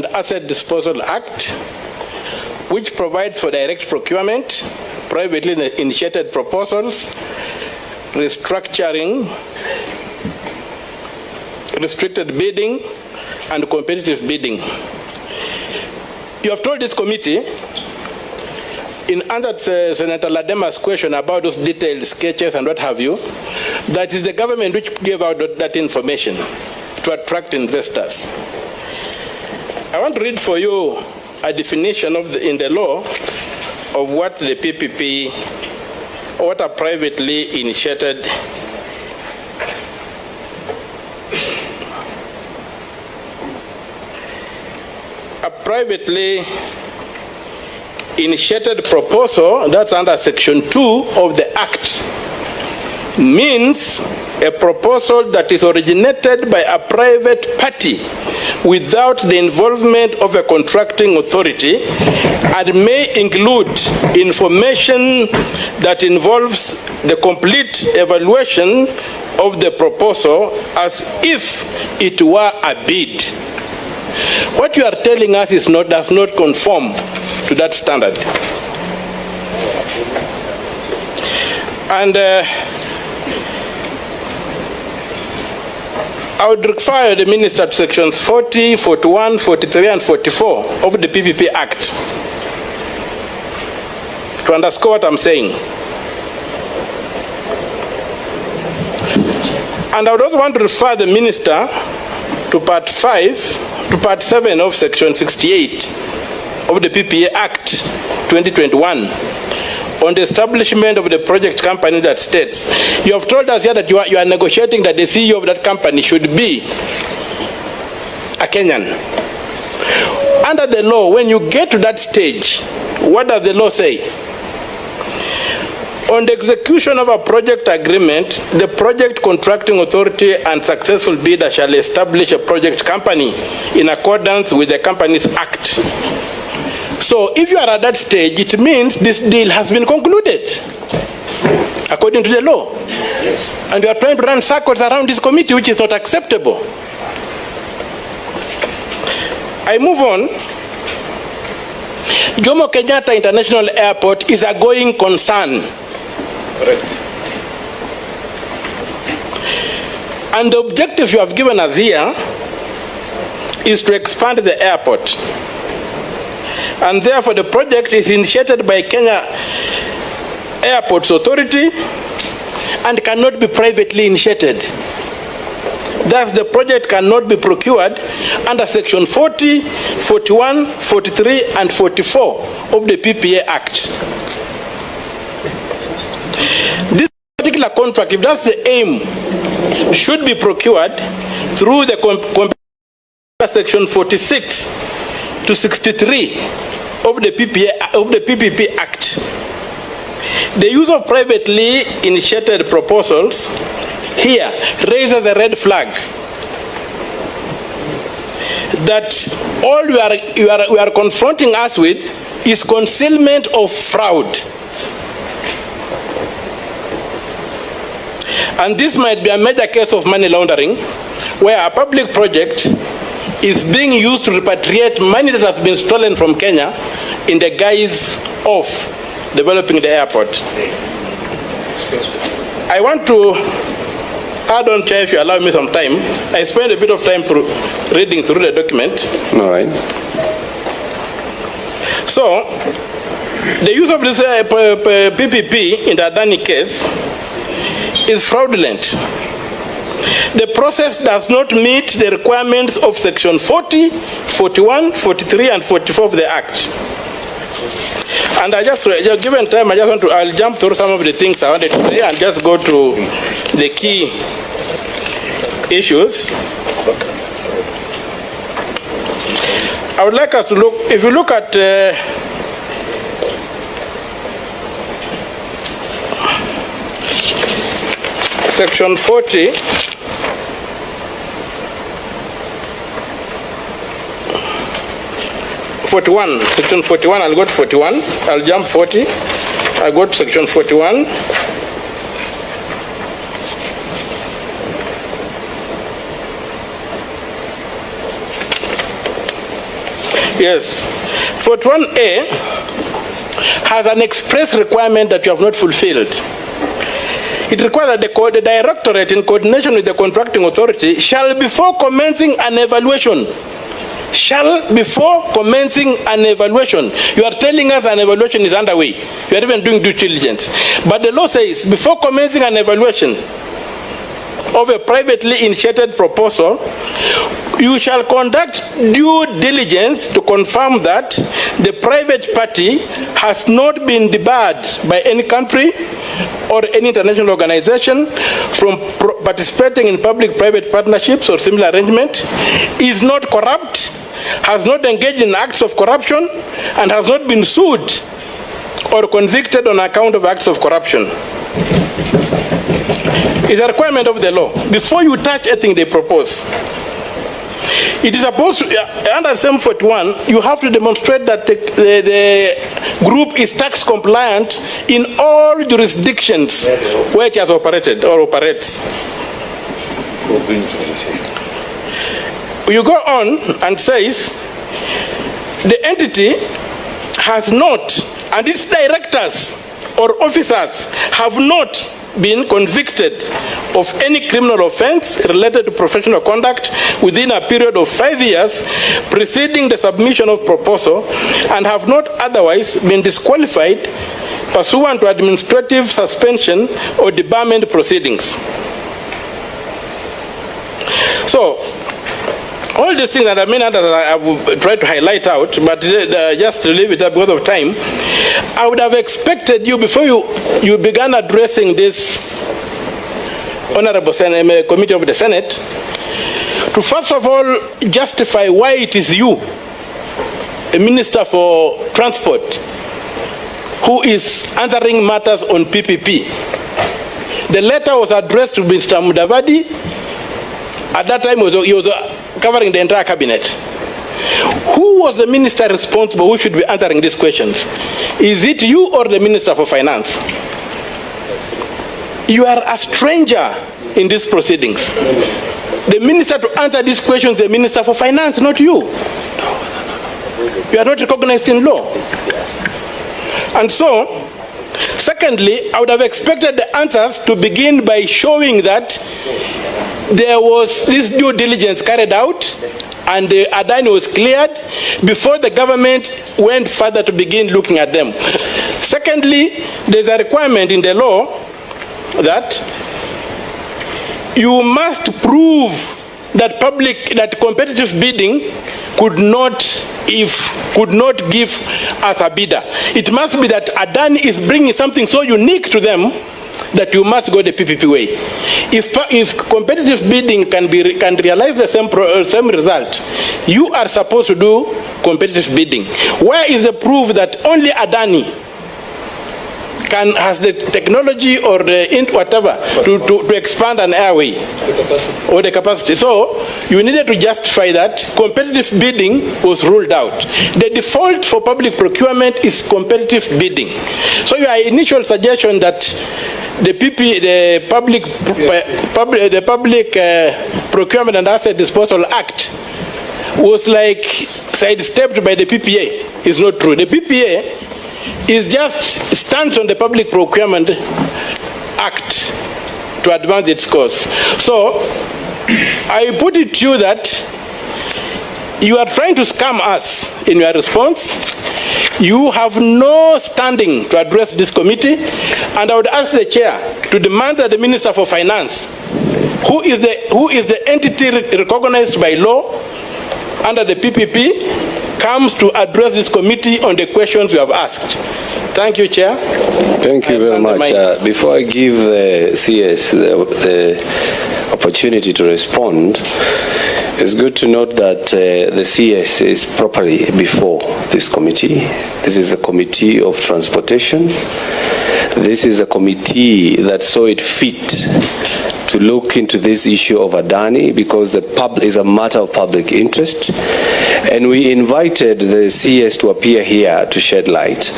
and Asset Disposal Act, which provides for direct procurement, privately initiated proposals, restructuring, restricted bidding, and competitive bidding. You have told this committee, in answer to Senator Ladema's question about those detailed sketches and what have you, that is the government which gave out that information to attract investors. I want to read for you a definition in the law of what the PPP, or what a privately initiated proposal, that's under Section 2 of the Act, means a proposal that is originated by a private party without the involvement of a contracting authority and may include information that involves the complete evaluation of the proposal as if it were a bid. What you are telling us does not conform to that standard. And I would refer the Minister to sections 40, 41, 43, and 44 of the PPP Act to underscore what I'm saying. And I would also want to refer the Minister to Part 7 of Section 68 of the PPA Act 2021 on the establishment of the project company that states. You have told us here that you are negotiating that the CEO of that company should be a Kenyan. Under the law, when you get to that stage, what does the law say? On the execution of a project agreement, the project contracting authority and successful bidder shall establish a project company in accordance with the Companies Act. So if you are at that stage, it means this deal has been concluded according to the law. Yes. And you are trying to run circles around this committee, which is not acceptable. I move on. Jomo Kenyatta International Airport is a going concern. Correct. And the objective you have given us here is to expand the airport. And therefore the project is initiated by Kenya Airports Authority and cannot be privately initiated. Thus the project cannot be procured under Section 40, 41, 43, and 44 of the PPA Act. This particular contract, if that's the aim, should be procured through the Section 46 to 63 of the PPP Act. The use of privately initiated proposals here raises a red flag that all you are confronting us with is concealment of fraud. And this might be a major case of money laundering, where a public project is being used to repatriate money that has been stolen from Kenya in the guise of developing the airport. I want to add on, Chair, if you allow me some time. I spent a bit of time reading through the document. All right. So, the use of this PPP in the Adani case is fraudulent. The process does not meet the requirements of Section 40, 41, 43, and 44 of the Act. And given time, I'll jump through some of the things I wanted to say and just go to the key issues. I would like us to look, if you look at Section 40, Section 41, I'll go to 41, I'll jump 40, I'll go to Section 41. Yes. 41A has an express requirement that you have not fulfilled. It requires that the directorate, in coordination with the contracting authority, shall before commencing an evaluation. You are telling us an evaluation is underway. You are even doing due diligence. But the law says, before commencing an evaluation of a privately initiated proposal, you shall conduct due diligence to confirm that the private party has not been debarred by any country or any international organization from participating in public-private partnerships or similar arrangement, is not corrupt, has not engaged in acts of corruption, and has not been sued or convicted on account of acts of corruption. It's a requirement of the law. Before you touch anything they propose, it is supposed to, under SEM 41, you have to demonstrate that the group is tax compliant in all jurisdictions where it has operated or operates. You go on and says, the entity has not, and its directors or officers have not been convicted of any criminal offense related to professional conduct within a period of 5 years preceding the submission of proposal, and have not otherwise been disqualified pursuant to administrative suspension or debarment proceedings. So, all these things that I mean that I will try to highlight out, but just to leave it up because of time, I would have expected you, before you began addressing this Honorable Committee of the Senate, to first of all justify why it is you, a Minister for Transport, who is answering matters on PPP. The letter was addressed to Mr. Mudavadi. At that time, he was covering the entire cabinet. Who was the minister responsible who should be answering these questions? Is it you or the Minister for Finance? You are a stranger in these proceedings. The minister to answer these questions is the Minister for Finance, not you. You are not recognized in law. And so, secondly, I would have expected the answers to begin by showing that there was this due diligence carried out and the Adani was cleared before the government went further to begin looking at them. Secondly, there's a requirement in the law that you must prove that competitive bidding could not give us a bidder. It must be that Adani is bringing something so unique to them that you must go the PPP way. If competitive bidding can realize the same result, you are supposed to do competitive bidding. Where is the proof that only Adani has the technology or the whatever to expand an airway or the capacity? So you needed to justify that public bidding was ruled out. The default for public procurement is competitive bidding. So your initial suggestion that the Public Procurement and Asset Disposal Act was like sidestepped by the PPA is not true. The PPA is just stands on the Public Procurement Act to advance its cause. So I put it to you that you are trying to scam us in your response. You have no standing to address this committee, and I would ask the chair to demand that the Minister for Finance, who is the entity recognized by law under the PPP, comes to address this committee on the questions you have asked. Thank you, Chair. Thank you very much. Before I give the CS the opportunity to respond, it's good to note that the CS is properly before this committee. This is a committee of transportation. This is a committee that saw it fit to look into this issue of Adani because the is a matter of public interest. And we invited the CS to appear here to shed light.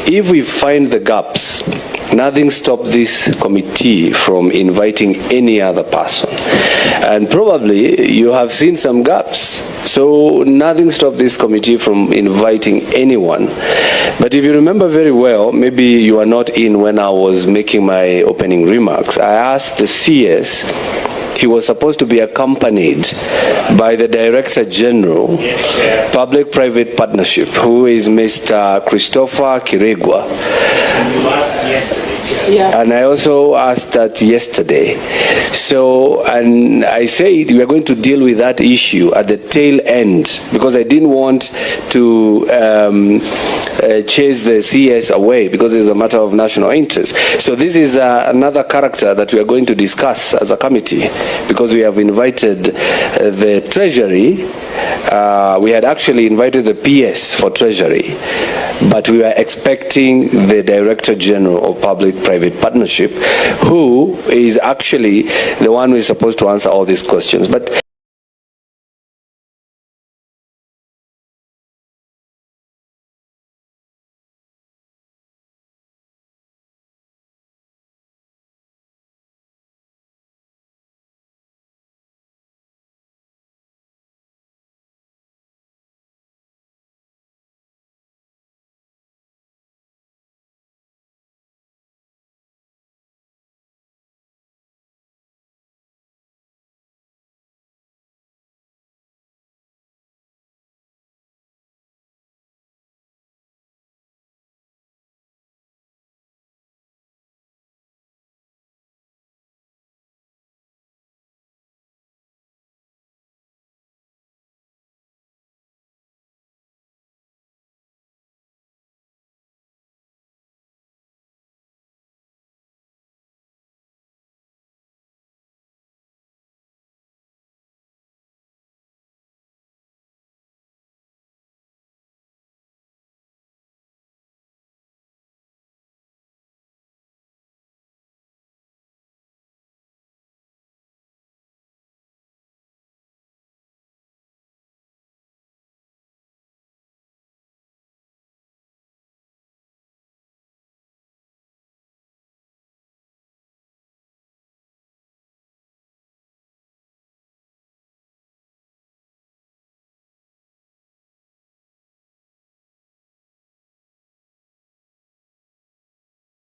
If we find the gaps, nothing stops this committee from inviting any other person. And probably you have seen some gaps. So nothing stopped this committee from inviting anyone. But if you remember very well, maybe you were not in when I was making my opening remarks, I asked the CS, he was supposed to be accompanied by the Director General, Public-Private Partnership, who is Mr. Christopher Kiregwa. Yeah. And I also asked that yesterday. So, and I said we are going to deal with that issue at the tail end, because I didn't want to chase the CS away, because it's a matter of national interest. So this is another character that we are going to discuss as a committee, because we have invited the Treasury. We had actually invited the PS for Treasury, but we were expecting the Director General of Public-Private Partnership, who is actually the one who is supposed to answer all these questions. But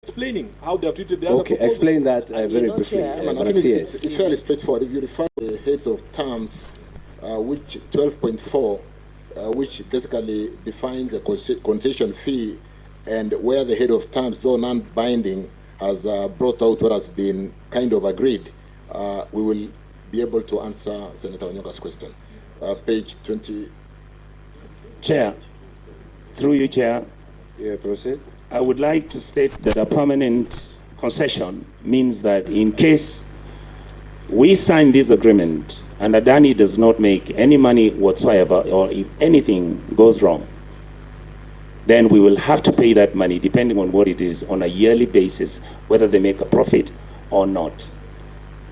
explaining how they have treated the other okay, explain that very briefly. It's fairly straightforward. If you refer to the heads of terms, which 12.4, which basically defines a concession fee, and where the head of terms, though non-binding, has brought out what has been kind of agreed, we will be able to answer Senator Wanyoka's question. Page 20. Chair, through you, Chair. Yeah, proceed. I would like to state that a permanent concession means that in case we sign this agreement and Adani does not make any money whatsoever, or if anything goes wrong, then we will have to pay that money depending on what it is on a yearly basis, whether they make a profit or not.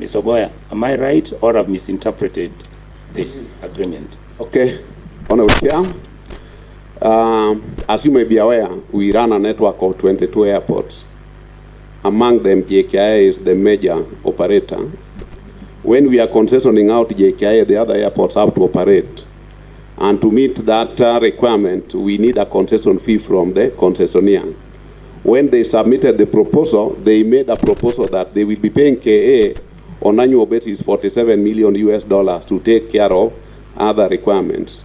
Mr. Goya, am I right or have misinterpreted this agreement? Okay, Honorable Chair. As you may be aware, we run a network of 22 airports. Among them, Jkia is the major operator. When we are concessioning out Jkia, the other airports have to operate. And to meet that requirement, we need a concession fee from the concessionaire. When they submitted the proposal, they made a proposal that they will be paying KA on annual basis $47 million to take care of other requirements.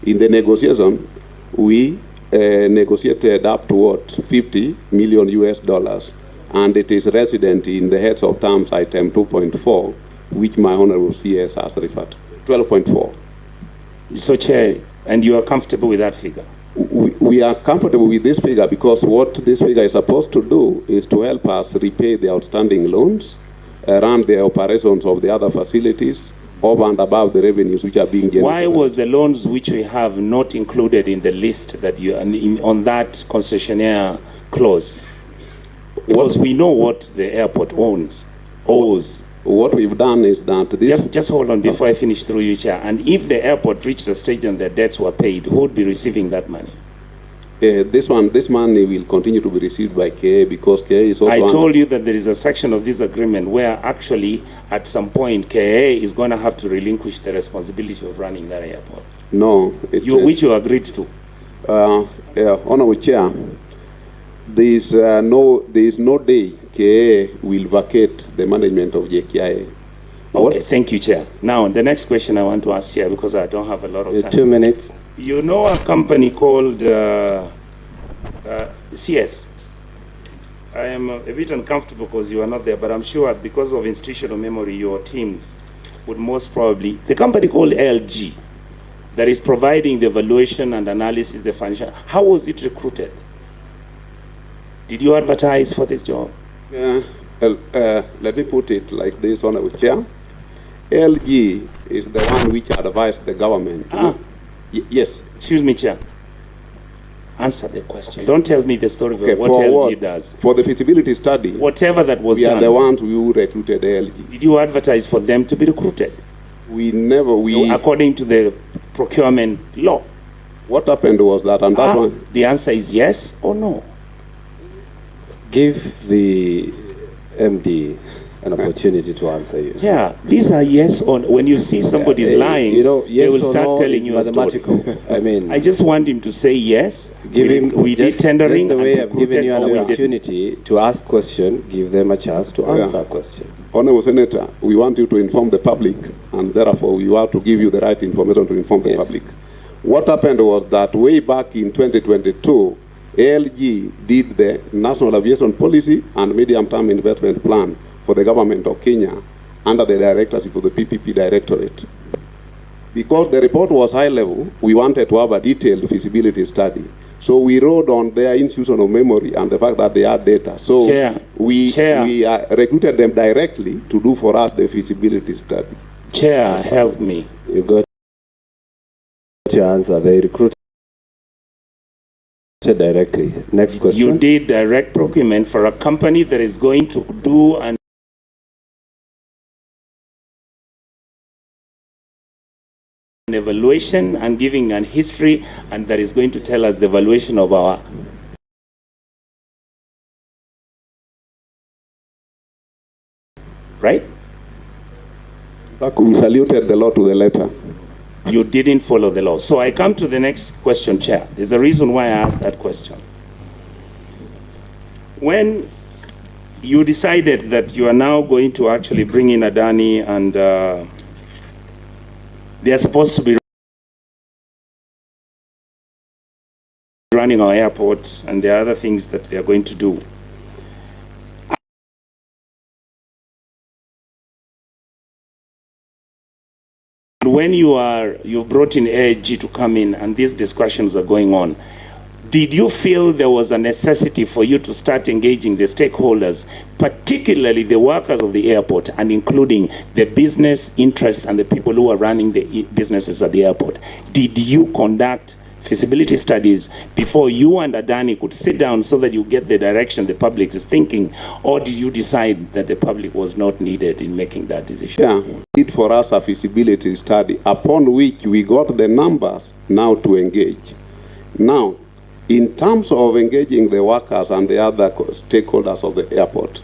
In the negotiation, we negotiated up to what, $50 million, and it is resident in the heads of terms item 2.4, which my Honorable CS has referred to. 12.4. So, Chair, and you are comfortable with that figure? We are comfortable with this figure because what this figure is supposed to do is to help us repay the outstanding loans, run the operations of the other facilities, over and above the revenues which are being generated. Why was the loans which we have not included in the list that you on that concessionaire clause? Because we know what the airport owes. What we've done is that this... Just hold on before I finish through you, Chair. And if the airport reached a stage and the debts were paid, who would be receiving that money? This money will continue to be received by KA because KA is also... I told you that there is a section of this agreement where actually at some point, KA is going to have to relinquish the responsibility of running that airport? No. Which you agreed to? Honorable Chair, there is no day KA will vacate the management of JKIA. Okay, thank you, Chair. Now, the next question I want to ask, Chair, because I don't have a lot of time. 2 minutes. You know a company called CS? I am a bit uncomfortable because you are not there, but I'm sure because of institutional memory, your teams would most probably... The company called LG, that is providing the evaluation and analysis, the financial... How was it recruited? Did you advertise for this job? Let me put it like this, Honorable Chair. LG is the one which advised the government. Yes. Excuse me, Chair. Answer the question. Don't tell me the story of what LG does. For the feasibility study, whatever that was we done. are the ones who recruited LG. Did you advertise for them to be recruited? We never. According to the procurement law. What happened was that, and that one. The answer is yes or no. Give the MD an opportunity to answer you. Yeah, these are yes or no. When you see somebody is lying, yes, they will start telling you mathematical. I mean, I just want him to say yes. Give him. We did tendering. Just the way I've given you an opportunity to ask question, give them a chance to answer a question. Honorable Senator, we want you to inform the public, and therefore we want to give you the right information to inform the public. What happened was that way back in 2022, ALG did the National Aviation Policy and Medium-Term Investment Plan for the government of Kenya under the directorship of the PPP Directorate. Because the report was high level, we wanted to have a detailed feasibility study. So we rode on their institutional memory and the fact that they had data. So we recruited them directly to do for us the feasibility study. Chair, help me. You got your answer. They recruited directly. Next question. You did direct procurement for a company that is going to do an evaluation and giving an history, and that is going to tell us the evaluation of our right? We saluted the law to the letter. You didn't follow the law. So I come to the next question, Chair. There's a reason why I asked that question. When you decided that you are now going to actually bring in Adani and they are supposed to be running our airport and there are other things that they are going to do. When you brought in AIG to come in and these discussions are going on, did you feel there was a necessity for you to start engaging the stakeholders, particularly the workers of the airport and including the business interests and the people who are running the businesses at the airport? Did you conduct feasibility studies before you and Adani could sit down so that you get the direction the public is thinking, or did you decide that the public was not needed in making that decision? Yeah, did for us a feasibility study upon which we got the numbers now to engage. Now, in terms of engaging the workers and the other stakeholders of the airport,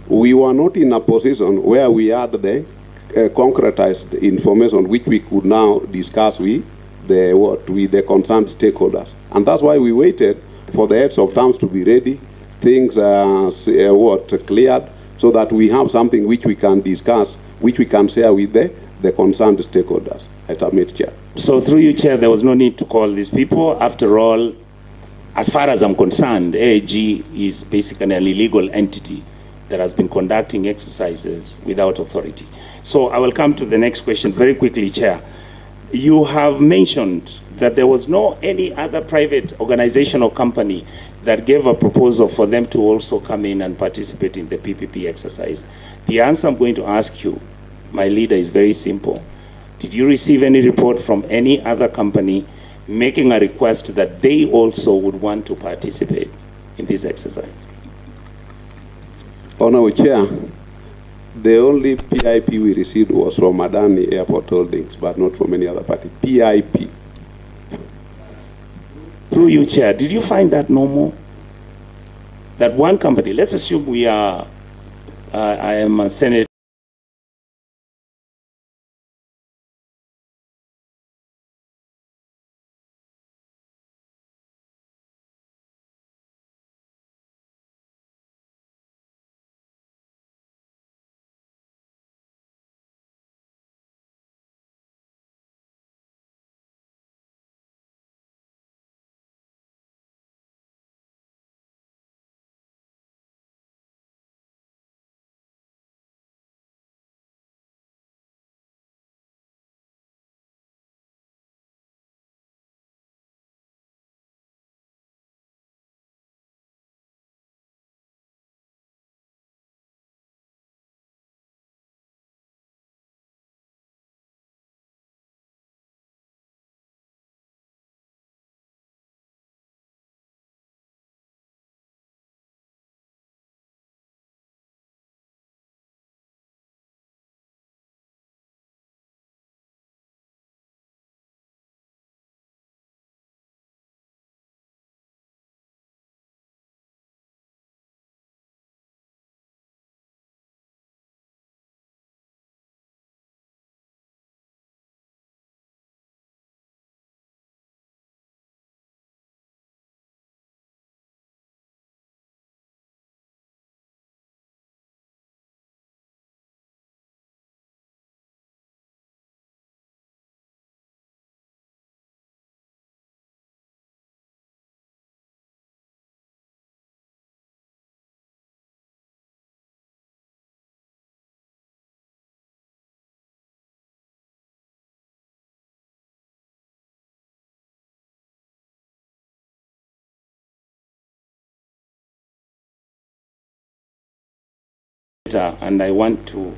we were not in a position where we had the concretized information which we could now discuss with the concerned stakeholders. And that's why we waited for the heads of terms to be ready, things cleared, so that we have something which we can discuss, which we can share with the concerned stakeholders. I submit, Chair. So through you, Chair, there was no need to call these people. After all, as far as I'm concerned, AIG is basically an illegal entity that has been conducting exercises without authority. So I will come to the next question very quickly, Chair. You have mentioned that there was no any other private organization or company that gave a proposal for them to also come in and participate in the PPP exercise. The answer I'm going to ask you, my leader, is very simple. Did you receive any report from any other company making a request that they also would want to participate in this exercise? Honorable Chair, the only PIP we received was from Adani Airport Holdings, but not from any other party. PIP. Through you, Chair, did you find that normal? That one company, let's assume we are, I am a Senator and I want to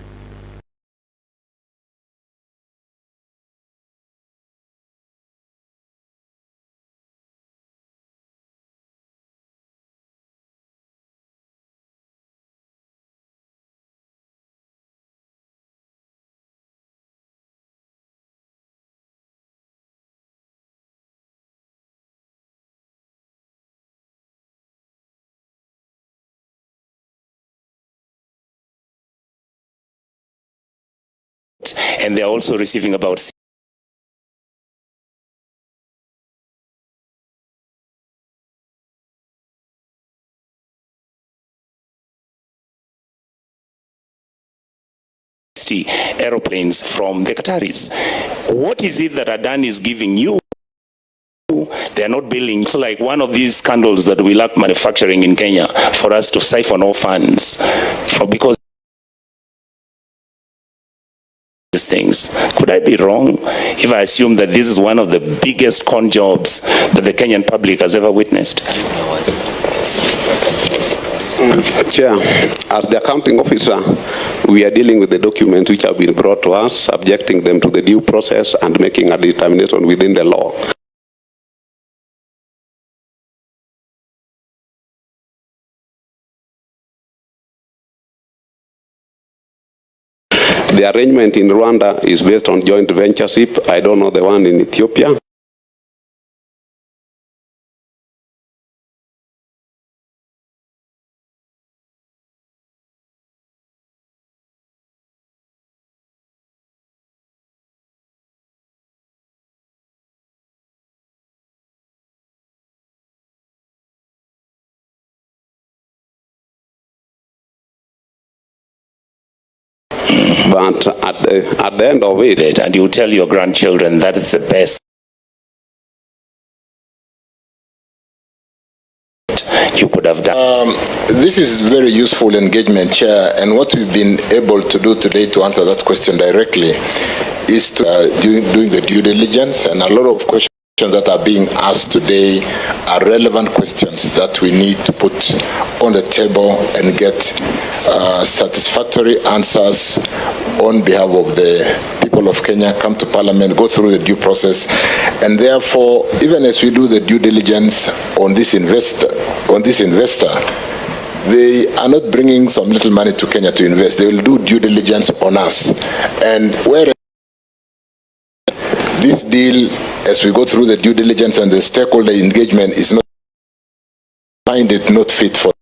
and they're also receiving about aeroplanes from the Qataris. What is it that Adani is giving you? They're not building. It's like one of these scandals that we lack manufacturing in Kenya for us to siphon off funds because these things. Could I be wrong if I assume that this is one of the biggest con jobs that the Kenyan public has ever witnessed? Chair, as the accounting officer, we are dealing with the documents which have been brought to us, subjecting them to the due process and making a determination within the law. The arrangement in Rwanda is based on joint ventureship. I don't know the one in Ethiopia. But at the end of it, and you tell your grandchildren that it's the best you could have done. This is very useful engagement, Chair, and what we've been able to do today to answer that question directly is to doing the due diligence, and a lot of questions that are being asked today are relevant questions that we need to put on the table and get satisfactory answers on behalf of the people of Kenya, come to Parliament, go through the due process, and therefore, even as we do the due diligence on this investor, they are not bringing some little money to Kenya to invest. They will do due diligence on us, and where this deal, as we go through the due diligence and the stakeholder engagement, is not, find it not fit for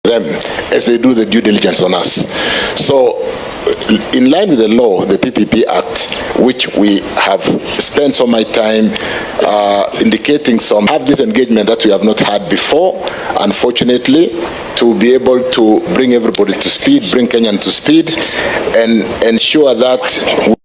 them as they do the due diligence on us. So in line with the law, the PPP Act, which we have spent so much time indicating have this engagement that we have not had before, unfortunately, to be able to bring everybody to speed, bring Kenyan to speed, and ensure that